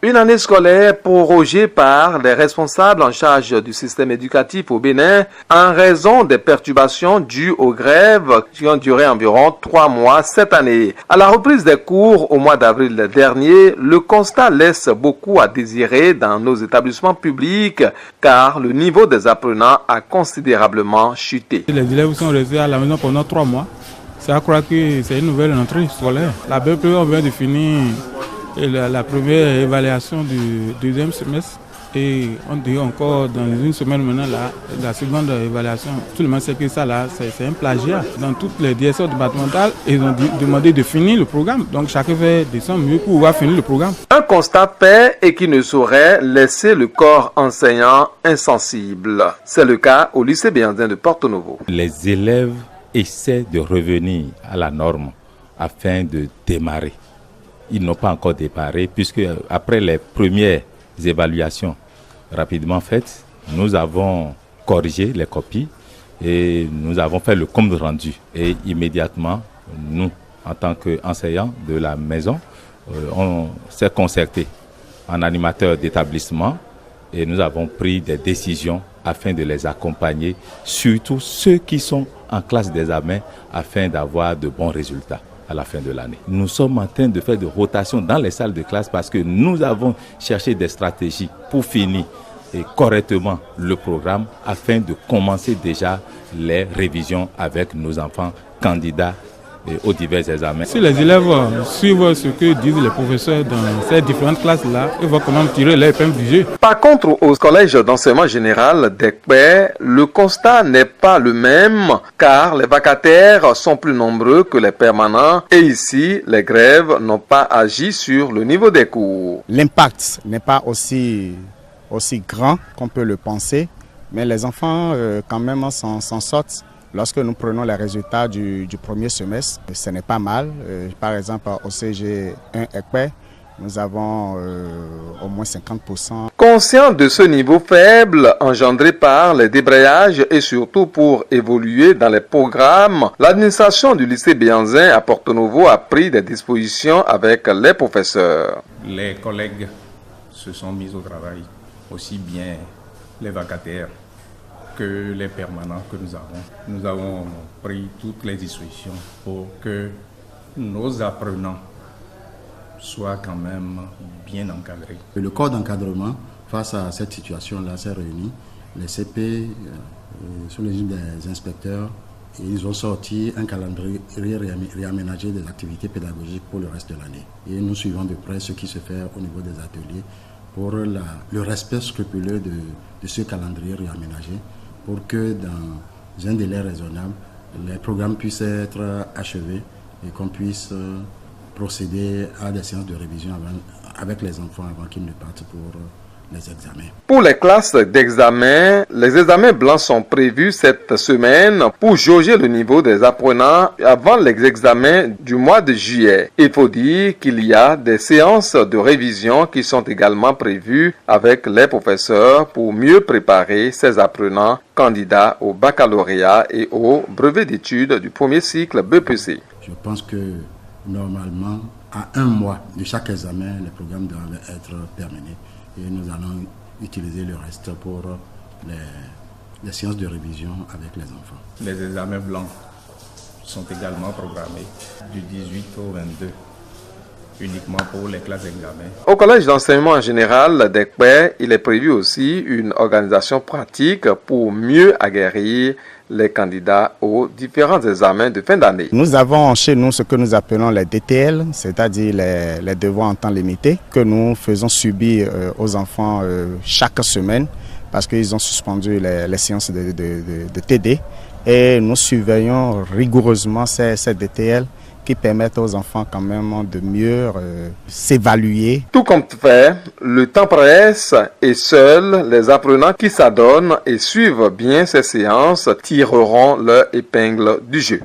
Une année scolaire prorogée par les responsables en charge du système éducatif au Bénin en raison des perturbations dues aux grèves qui ont duré environ 3 mois cette année. À la reprise des cours au mois d'avril dernier, le constat laisse beaucoup à désirer dans nos établissements publics car le niveau des apprenants a considérablement chuté. Les élèves sont restés à la maison pendant 3 mois. C'est à croire que c'est une nouvelle entrée scolaire. La BPE, on vient de finir la première évaluation du deuxième semestre et on dit encore dans une semaine maintenant la seconde évaluation. Tout le monde sait que ça là c'est un plagiat. Dans toutes les directions départementales, ils ont demandé de finir le programme. Donc chacun fait de son mieux pour pouvoir finir le programme. Un constat fait et qui ne saurait laisser le corps enseignant insensible. C'est le cas au lycée Béanzin de Porto-Novo. Les élèves essaient de revenir à la norme afin de démarrer. Ils n'ont pas encore démarré puisque après les premières évaluations rapidement faites, nous avons corrigé les copies et nous avons fait le compte rendu. Et immédiatement, nous, en tant qu'enseignants de la maison, on s'est concerté en animateur d'établissement et nous avons pris des décisions afin de les accompagner, surtout ceux qui sont en classe d'examen, afin d'avoir de bons résultats à la fin de l'année. Nous sommes en train de faire de rotation dans les salles de classe parce que nous avons cherché des stratégies pour finir correctement le programme afin de commencer déjà les révisions avec nos enfants candidats aux divers examens. Si les élèves suivent ce que disent les professeurs dans ces différentes classes-là, ils vont quand même tirer leur épingle du jeu. Par contre, au collège d'enseignement général d'Ekpé, le constat n'est pas le même car les vacataires sont plus nombreux que les permanents et ici, les grèves n'ont pas agi sur le niveau des cours. L'impact n'est pas aussi grand qu'on peut le penser, mais les enfants quand même s'en sortent. Lorsque nous prenons les résultats du premier semestre, ce n'est pas mal. Par exemple, au CG 1 Ekpé, nous avons au moins 50%. Conscient de ce niveau faible engendré par les débrayages et surtout pour évoluer dans les programmes, l'administration du lycée Béanzin à Porto-Novo a pris des dispositions avec les professeurs. Les collègues se sont mis au travail, aussi bien les vacataires que les permanents que nous avons. Nous avons pris toutes les dispositions pour que nos apprenants soient quand même bien encadrés. Le corps d'encadrement, face à cette situation-là, s'est réuni. Les CP, sous les yeux des inspecteurs, ils ont sorti un calendrier réaménagé des activités pédagogiques pour le reste de l'année. Et nous suivons de près ce qui se fait au niveau des ateliers pour le respect scrupuleux de ce calendrier réaménagé, pour que dans un délai raisonnable, les programmes puissent être achevés et qu'on puisse procéder à des séances de révision avec les enfants avant qu'ils ne partent pour les examens. Pour les classes d'examen, les examens blancs sont prévus cette semaine pour jauger le niveau des apprenants avant les examens du mois de juillet. Il faut dire qu'il y a des séances de révision qui sont également prévues avec les professeurs pour mieux préparer ces apprenants candidats au baccalauréat et au brevet d'études du premier cycle BPC. Je pense que normalement, à 1 mois de chaque examen, les programmes doivent être terminés. Et nous allons utiliser le reste pour les séances de révision avec les enfants. Les examens blancs sont également programmés du 18 au 22, uniquement pour les classes d'examen. Au collège d'enseignement général d'Ekpé, il est prévu aussi une organisation pratique pour mieux aguerrir les candidats aux différents examens de fin d'année. Nous avons chez nous ce que nous appelons les DTL, c'est-à-dire les devoirs en temps limité, que nous faisons subir aux enfants chaque semaine parce qu'ils ont suspendu les séances de TD. Et nous surveillons rigoureusement ces DTL qui permettent aux enfants quand même de mieux s'évaluer. Tout compte fait, le temps presse et seuls les apprenants qui s'adonnent et suivent bien ces séances tireront leur épingle du jeu.